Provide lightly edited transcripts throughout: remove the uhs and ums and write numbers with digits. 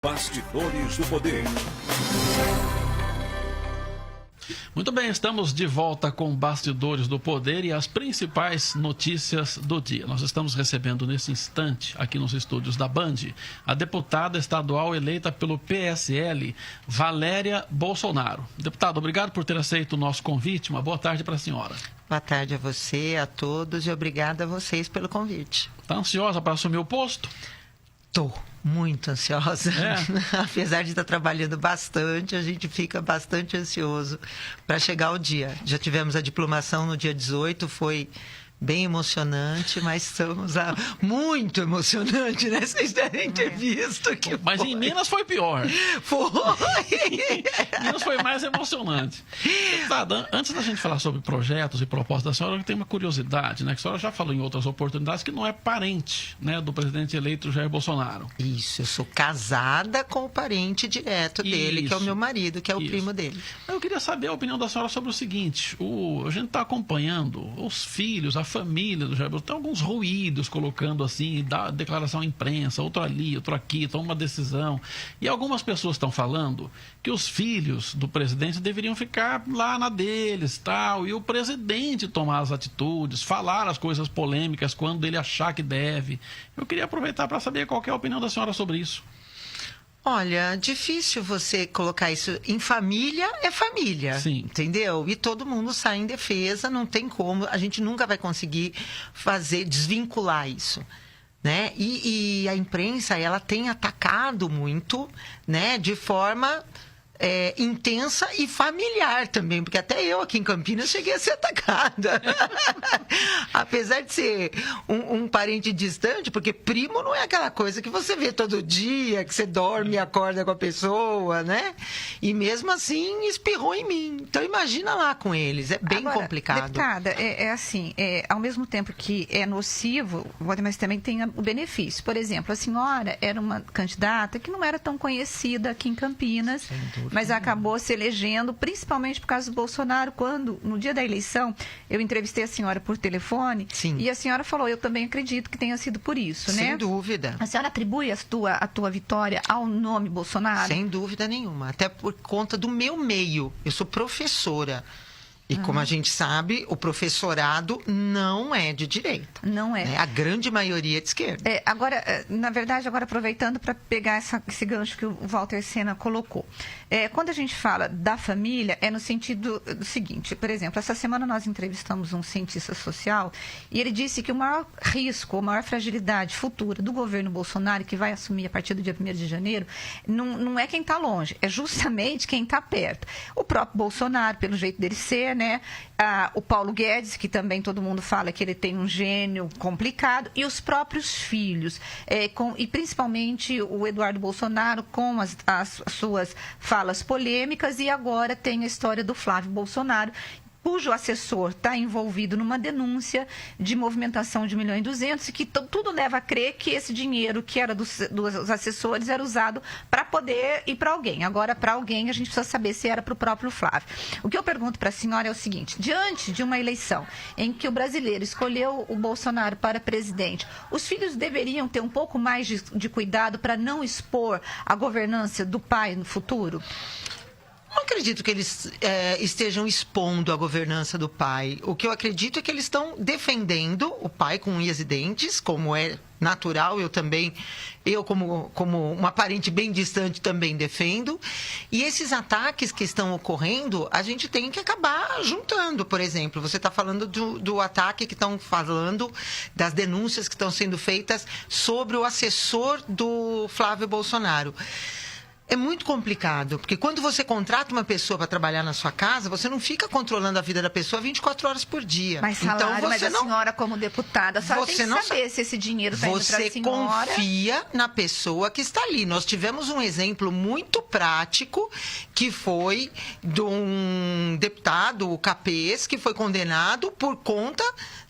Bastidores do Poder. Muito bem, estamos de volta com Bastidores do Poder e as principais notícias do dia. Nós estamos recebendo nesse instante, aqui nos estúdios da Band, a deputada estadual eleita pelo PSL, Valéria Bolsonaro. Deputada, obrigado por ter aceito o nosso convite. Uma boa tarde para a senhora. Boa tarde a você, a todos e obrigada a vocês pelo convite. Está ansiosa para assumir o posto? Estou muito ansiosa. Apesar de estar trabalhando bastante, a gente fica bastante ansioso para chegar ao dia. Já tivemos a diplomação no dia 18, foi bem emocionante, mas estamos muito emocionante, né? Vocês devem ter visto que Mas foi. em Minas foi pior. Foi! Minas foi mais emocionante. Deputada, antes da gente falar sobre projetos e propostas, a senhora tem uma curiosidade, né? Que a senhora já falou em outras oportunidades que não é parente, né, do presidente eleito Jair Bolsonaro. Isso, eu sou casada com o parente direto dele, que é o meu marido, que é o primo dele. Eu queria saber a opinião da senhora sobre o seguinte: a gente está acompanhando os filhos, a família do Jair Bolsonaro, tem alguns ruídos colocando assim, dá declaração à imprensa, outro ali, outro aqui, toma uma decisão. E algumas pessoas estão falando que os filhos do presidente deveriam ficar lá na deles, tal, e o presidente tomar as atitudes, falar as coisas polêmicas quando ele achar que deve. Eu queria aproveitar para saber qual que é a opinião da senhora sobre isso. Olha, difícil você colocar isso em família, é família, Sim. Entendeu? E todo mundo sai em defesa, não tem como, a gente nunca vai conseguir desvincular isso, né? E a imprensa, ela tem atacado muito, né, de forma intensa e familiar também, porque até eu aqui em Campinas cheguei a ser atacada. Apesar de ser um parente distante, porque primo não é aquela coisa que você vê todo dia, que você dorme e acorda com a pessoa, né? E mesmo assim espirrou em mim. Então imagina lá com eles, é bem complicado. Deputada, assim, ao mesmo tempo que é nocivo, mas também tem o benefício. Por exemplo, a senhora era uma candidata que não era tão conhecida aqui em Campinas, mas acabou se elegendo, principalmente por causa do Bolsonaro, quando, no dia da eleição, eu entrevistei a senhora por telefone. Sim. E a senhora falou, eu também acredito que tenha sido por isso, né? Sem dúvida. A senhora atribui a tua vitória ao nome Bolsonaro? Sem dúvida nenhuma, até por conta do meu meio. Eu sou professora. E como a gente sabe, o professorado não é de direita. Não é. Né? A grande maioria é de esquerda. Agora, na verdade, aproveitando para pegar esse gancho que o Walter Sena colocou. Quando a gente fala da família, é no sentido do seguinte, por exemplo, essa semana nós entrevistamos um cientista social e ele disse que o maior risco, a maior fragilidade futura do governo Bolsonaro, que vai assumir a partir do dia 1º de janeiro, não é quem está longe, é justamente quem está perto. O próprio Bolsonaro, pelo jeito dele ser, né? O Paulo Guedes, que também todo mundo fala que ele tem um gênio complicado, e os próprios filhos, e principalmente o Eduardo Bolsonaro com as suas falas polêmicas, e agora tem a história do Flávio Bolsonaro, cujo assessor está envolvido numa denúncia de movimentação de 1.200.000 e que tudo leva a crer que esse dinheiro que era dos assessores era usado para poder ir para alguém. Agora, para alguém, a gente precisa saber se era para o próprio Flávio. O que eu pergunto para a senhora é o seguinte, diante de uma eleição em que o brasileiro escolheu o Bolsonaro para presidente, os filhos deveriam ter um pouco mais de cuidado para não expor a governança do pai no futuro? Não acredito que eles estejam expondo a governança do pai. O que eu acredito é que eles estão defendendo o pai com unhas e dentes, como é natural, eu como uma parente bem distante também defendo. E esses ataques que estão ocorrendo, a gente tem que acabar juntando. Por exemplo, você está falando do ataque que estão falando, das denúncias que estão sendo feitas sobre o assessor do Flávio Bolsonaro. É muito complicado, porque quando você contrata uma pessoa para trabalhar na sua casa, você não fica controlando a vida da pessoa 24 horas por dia. Mas salário, mas a senhora como deputada, a senhora tem que saber se esse dinheiro está indo para a senhora. Você confia na pessoa que está ali. Nós tivemos um exemplo muito prático, que foi de um deputado, o Capês, que foi condenado por conta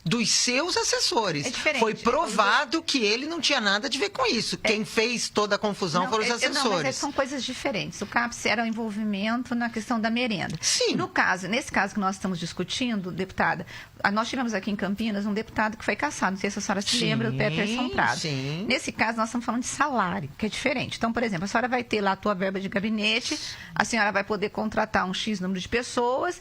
dos seus assessores. É diferente. Foi provado que ele não tinha nada a ver com isso. Quem fez toda a confusão foram os assessores. Não, mas são coisas diferentes. O CAPS era o envolvimento na questão da merenda. Sim. Nesse caso que nós estamos discutindo, deputada, nós tivemos aqui em Campinas um deputado que foi cassado. Não sei se a senhora se lembra, do Peterson Prado. Sim. Nesse caso, nós estamos falando de salário, que é diferente. Então, por exemplo, a senhora vai ter lá a tua verba de gabinete, a senhora vai poder contratar um X número de pessoas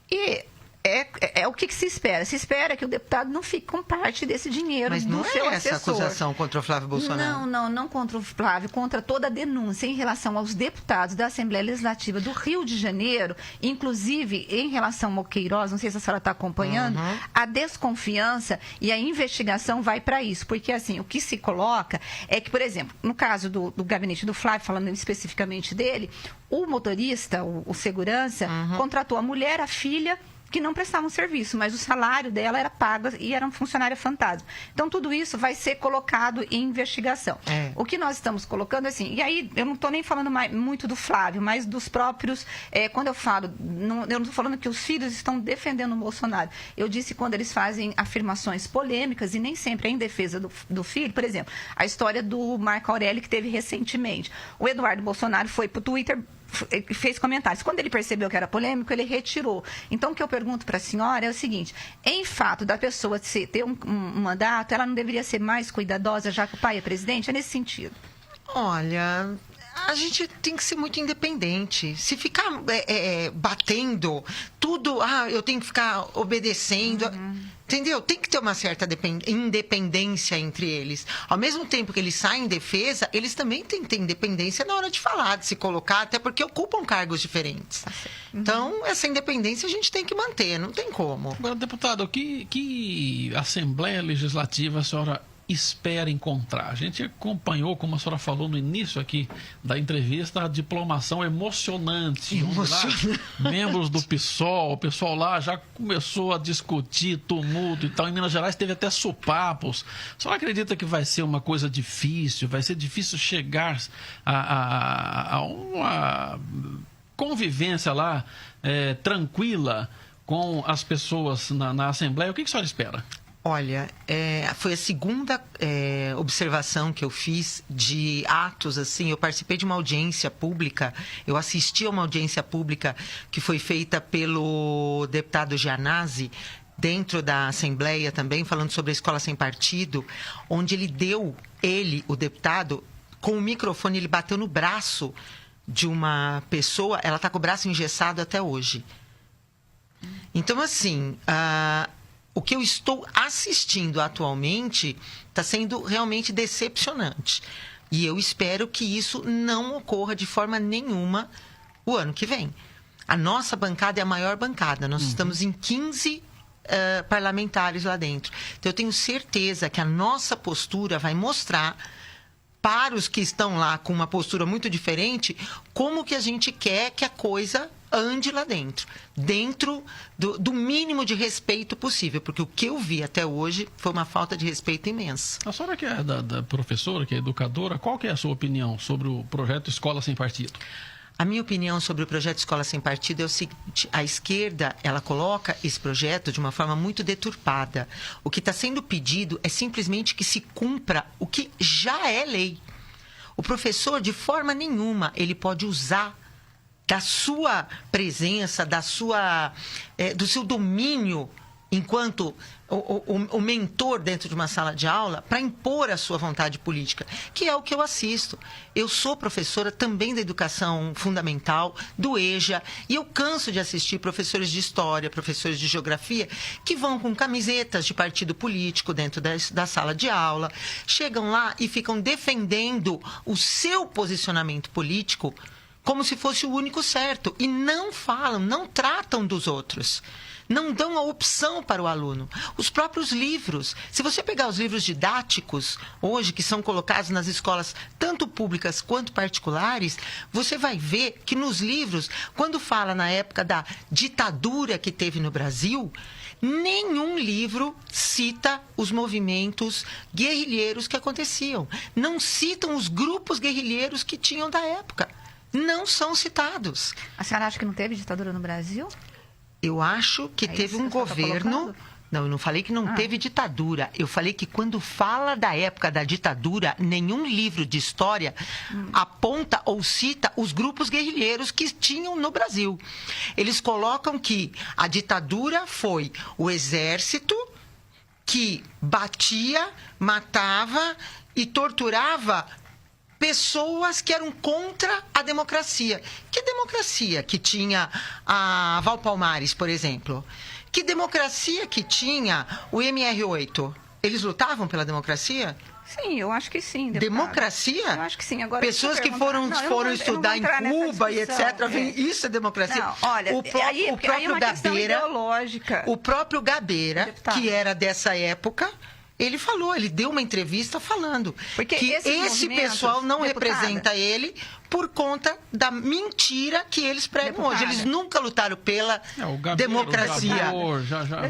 e... É o que se espera. Se espera que o deputado não fique com parte desse dinheiro Mas não do seu é essa assessor. acusação contra o Flávio Bolsonaro. Não contra o Flávio, contra toda a denúncia em relação aos deputados da Assembleia Legislativa do Rio de Janeiro, inclusive em relação ao Queiroz, não sei se a senhora está acompanhando, a desconfiança e a investigação vai para isso. Porque, assim, o que se coloca é que, por exemplo, no caso do gabinete do Flávio, falando especificamente dele, o motorista, o segurança, contratou a mulher, a filha, que não prestavam serviço, mas o salário dela era pago e era um funcionário fantasma. Então, tudo isso vai ser colocado em investigação. O que nós estamos colocando, assim, e aí eu não estou nem falando muito do Flávio, mas dos próprios, quando eu falo, eu não estou falando que os filhos estão defendendo o Bolsonaro. Eu disse quando eles fazem afirmações polêmicas e nem sempre é em defesa do filho. Por exemplo, a história do Marco Aurélio que teve recentemente. O Eduardo Bolsonaro foi para o Twitter, fez comentários. Quando ele percebeu que era polêmico, ele retirou. Então, o que eu pergunto para a senhora é o seguinte: em fato da pessoa ter um mandato, ela não deveria ser mais cuidadosa, já que o pai é presidente? É nesse sentido. Olha, a gente tem que ser muito independente. Se ficar batendo tudo, eu tenho que ficar obedecendo. Entendeu? Tem que ter uma certa independência entre eles. Ao mesmo tempo que eles saem em defesa, eles também têm que ter independência na hora de falar, de se colocar, até porque ocupam cargos diferentes. Então, essa independência a gente tem que manter, não tem como. Agora, deputado, que Assembleia Legislativa a senhora espera encontrar? A gente acompanhou, como a senhora falou no início aqui da entrevista, a diplomação emocionante. Lá, membros do PSOL, o pessoal lá já começou a discutir tumulto e tal. Em Minas Gerais teve até sopapos. A senhora acredita que vai ser uma coisa difícil? Vai ser difícil chegar a uma convivência lá tranquila com as pessoas na Assembleia? O que a senhora espera? Olha, foi a segunda observação que eu fiz de atos, assim. Eu participei de uma audiência pública, eu assisti a uma audiência pública que foi feita pelo deputado Gianazzi, dentro da Assembleia também, falando sobre a escola sem partido, onde o deputado, com o microfone, ele bateu no braço de uma pessoa, ela está com o braço engessado até hoje. Então, assim... o que eu estou assistindo atualmente está sendo realmente decepcionante. E eu espero que isso não ocorra de forma nenhuma o ano que vem. A nossa bancada é a maior bancada. Nós estamos em 15 parlamentares lá dentro. Então, eu tenho certeza que a nossa postura vai mostrar para os que estão lá com uma postura muito diferente como que a gente quer que a coisa ande lá dentro do mínimo de respeito possível, porque o que eu vi até hoje foi uma falta de respeito imensa. A senhora que é da professora, que é educadora, qual que é a sua opinião sobre o projeto Escola Sem Partido? A minha opinião sobre o projeto Escola Sem Partido é o seguinte: a esquerda, ela coloca esse projeto de uma forma muito deturpada. O que está sendo pedido é simplesmente que se cumpra o que já é lei. O professor, de forma nenhuma, ele pode usar da sua presença, do seu domínio enquanto o mentor dentro de uma sala de aula para impor a sua vontade política, que é o que eu assisto. Eu sou professora também da educação fundamental, do EJA, e eu canso de assistir professores de história, professores de geografia, que vão com camisetas de partido político dentro da sala de aula, chegam lá e ficam defendendo o seu posicionamento político como se fosse o único certo, e não falam, não tratam dos outros. Não dão a opção para o aluno. Os próprios livros. Se você pegar os livros didáticos, hoje, que são colocados nas escolas, tanto públicas quanto particulares, você vai ver que nos livros, quando fala na época da ditadura que teve no Brasil, nenhum livro cita os movimentos guerrilheiros que aconteciam. Não citam os grupos guerrilheiros que tinham da época. Não são citados. A senhora acha que não teve ditadura no Brasil? Eu acho que teve um governo Não, eu não falei que não teve ditadura. Eu falei que quando fala da época da ditadura, nenhum livro de história aponta ou cita os grupos guerrilheiros que tinham no Brasil. Eles colocam que a ditadura foi o exército que batia, matava e torturava pessoas que eram contra a democracia. Que democracia que tinha a Val Palmares, por exemplo? Que democracia que tinha o MR8? Eles lutavam pela democracia? Sim, eu acho que sim. Deputada. Democracia? Eu acho que sim. Agora, pessoas que foram estudar em Cuba e etc. Isso é democracia. Não, olha, o próprio Gabeira, o próprio Gabeira, deputada, que era dessa época, ele falou, ele deu uma entrevista falando porque que esse pessoal não representa ele por conta da mentira que eles pregam hoje. Eles nunca lutaram pela democracia.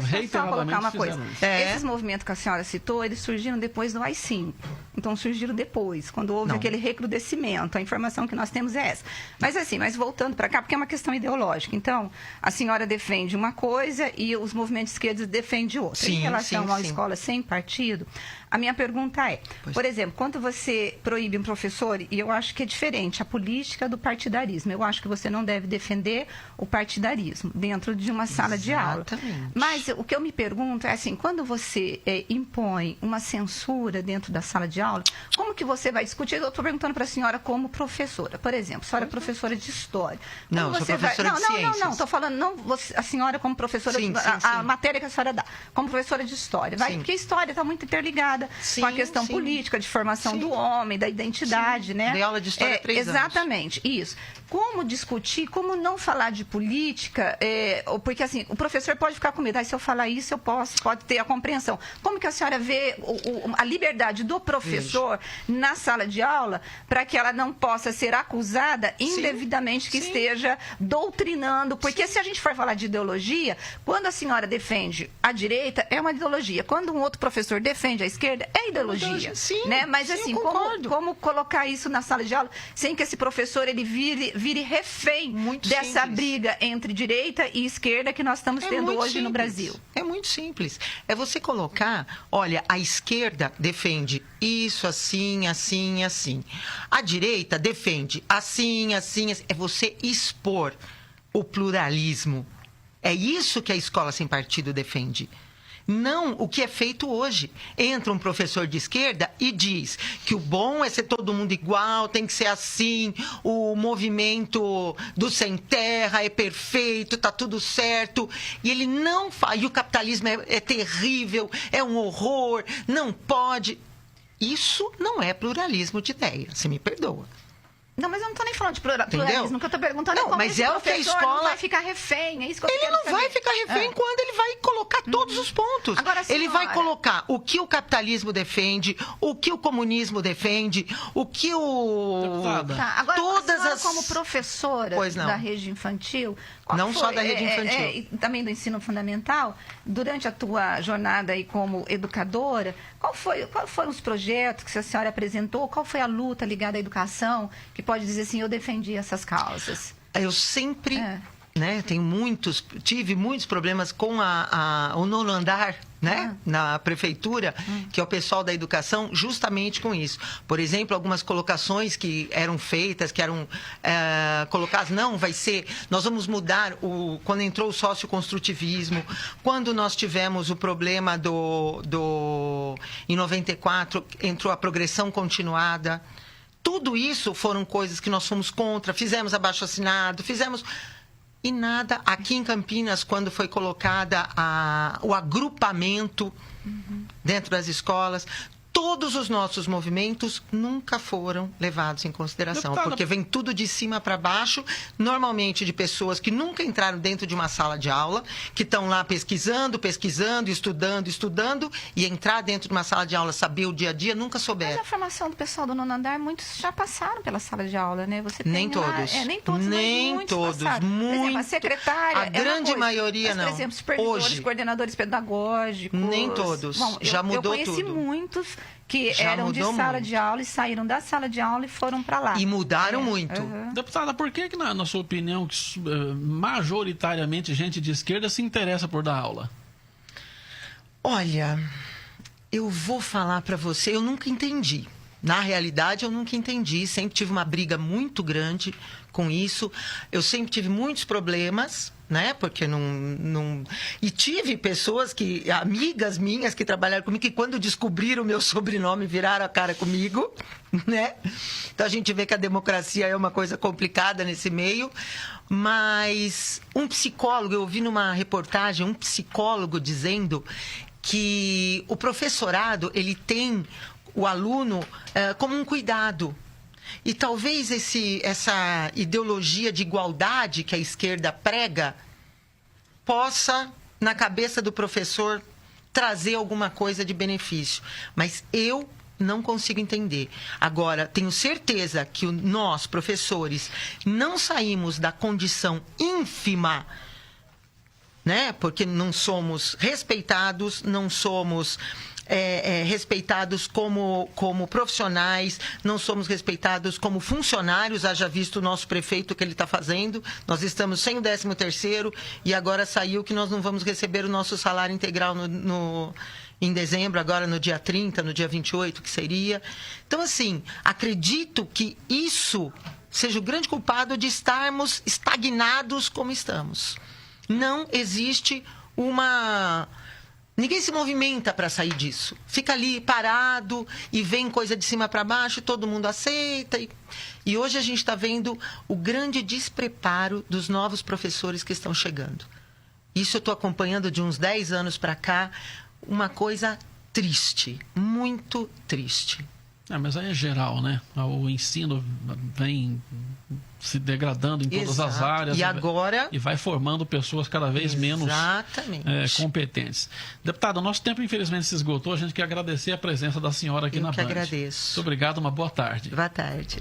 Deixa eu só colocar uma coisa. Isso. Esses movimentos que a senhora citou, eles surgiram depois do AI-5. Então, surgiram depois, quando houve aquele recrudescimento. A informação que nós temos é essa. Mas voltando para cá, porque é uma questão ideológica. Então, a senhora defende uma coisa e os movimentos esquerdos defendem outra. Em relação a uma escola sem partido, a minha pergunta é, por exemplo, quando você proíbe um professor, e eu acho que é diferente a política do partidarismo. Eu acho que você não deve defender o partidarismo dentro de uma sala de aula. Mas o que eu me pergunto é assim, quando você impõe uma censura dentro da sala de aula, como que você vai discutir? Eu estou perguntando para a senhora como professora. Por exemplo, a senhora é professora de história. Não, sou professora de ciências. Não, estou falando, a senhora como professora, a matéria que a senhora dá, como professora de história. Porque a história está muito interligada com a questão política, de formação do homem, da identidade, né? Dei aula de história há 3 anos. Exatamente, isso. Como discutir, como não falar de política, porque assim, o professor pode ficar com medo, se eu falar isso, pode ter a compreensão. Como que a senhora vê a liberdade do professor na sala de aula para que ela não possa ser acusada indevidamente que esteja doutrinando? Porque se a gente for falar de ideologia, quando a senhora defende a direita, é uma ideologia. Quando um outro professor defende a esquerda, é ideologia. Né? Mas assim, como colocar isso na sala de aula sem que esse professor ele vire refém dessa briga entre direita e esquerda que nós estamos tendo hoje no Brasil? É muito simples. É você colocar, olha, a esquerda defende isso, assim, assim, assim. A direita defende assim, assim, assim. É você expor o pluralismo. É isso que a escola sem partido defende. Não o que é feito hoje. Entra um professor de esquerda e diz que o bom é ser todo mundo igual, tem que ser assim, o movimento do sem terra é perfeito, tá tudo certo. E ele não faz. E o capitalismo é terrível, é um horror, não pode. Isso não é pluralismo de ideia, você me perdoa. Não, mas eu não estou nem falando de pluralismo. O que eu estou perguntando é como mas é o que a escola não vai ficar refém. É isso que eu ele não vai ficar refém quando ele vai colocar todos os pontos. Agora, ele vai colocar o que o capitalismo defende, o que o comunismo defende, o que o... Agora, todas as... como professora da rede infantil... Não só da rede infantil. E também do ensino fundamental, durante a tua jornada aí como educadora, qual foram os projetos que a senhora apresentou? Qual foi a luta ligada à educação que pode dizer assim, eu defendi essas causas? Eu sempre, tive muitos problemas com o nono andar, né, na prefeitura, que é o pessoal da educação, justamente com isso. Por exemplo, algumas colocações que eram feitas, que eram colocadas, nós vamos mudar, quando entrou o socioconstrutivismo, quando nós tivemos o problema em 94, entrou a progressão continuada. Tudo isso foram coisas que nós fomos contra, fizemos abaixo-assinado, E nada, aqui em Campinas, quando foi colocada o agrupamento dentro das escolas, todos os nossos movimentos nunca foram levados em consideração, porque vem tudo de cima para baixo, normalmente de pessoas que nunca entraram dentro de uma sala de aula, que estão lá pesquisando, estudando, e entrar dentro de uma sala de aula, saber o dia a dia, nunca souberam. Mas a formação do pessoal do nono andar, muitos já passaram pela sala de aula, né? Você nem todos. Nem todos, passaram. Por exemplo, a secretária... A grande maioria não. Por exemplo, supervisores, coordenadores pedagógicos... Nem todos. Já mudou tudo. Eu conheci muitos que eram de sala de aula e saíram da sala de aula e foram para lá. E mudaram muito. Deputada, por que na sua opinião, majoritariamente gente de esquerda se interessa por dar aula? Olha, eu vou falar para você, eu nunca entendi. Na realidade, eu nunca entendi. Sempre tive uma briga muito grande com isso. Eu sempre tive muitos problemas, né? Porque não... E tive pessoas amigas minhas que trabalharam comigo, que quando descobriram o meu sobrenome, viraram a cara comigo, né? Então a gente vê que a democracia é uma coisa complicada nesse meio. Mas um psicólogo, eu ouvi numa reportagem, um psicólogo dizendo que o professorado, ele tem o aluno como um cuidado. E talvez essa ideologia de igualdade que a esquerda prega possa, na cabeça do professor, trazer alguma coisa de benefício. Mas eu não consigo entender. Agora, tenho certeza que nós, professores, não saímos da condição ínfima, né? Porque não somos respeitados, não somos respeitados como profissionais, não somos respeitados como funcionários. Haja visto o nosso prefeito o que ele está fazendo. Nós estamos sem o 13º e agora saiu que nós não vamos receber o nosso salário integral em dezembro, agora no dia 30, no dia 28, que seria. Então, assim, acredito que isso seja o grande culpado de estarmos estagnados como estamos. Não existe ninguém se movimenta para sair disso. Fica ali parado e vem coisa de cima para baixo, todo mundo aceita. E hoje a gente está vendo o grande despreparo dos novos professores que estão chegando. Isso eu estou acompanhando de uns 10 anos para cá. Uma coisa triste, muito triste. Mas aí é geral, né? O ensino vem se degradando em todas as áreas. E agora... E vai formando pessoas cada vez menos competentes. Deputada, o nosso tempo infelizmente se esgotou. A gente quer agradecer a presença da senhora aqui na Band. Eu que agradeço. Muito obrigado, uma boa tarde. Boa tarde.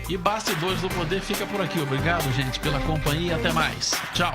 E Bastidores do Poder fica por aqui. Obrigado, gente, pela companhia. Até mais. Tchau.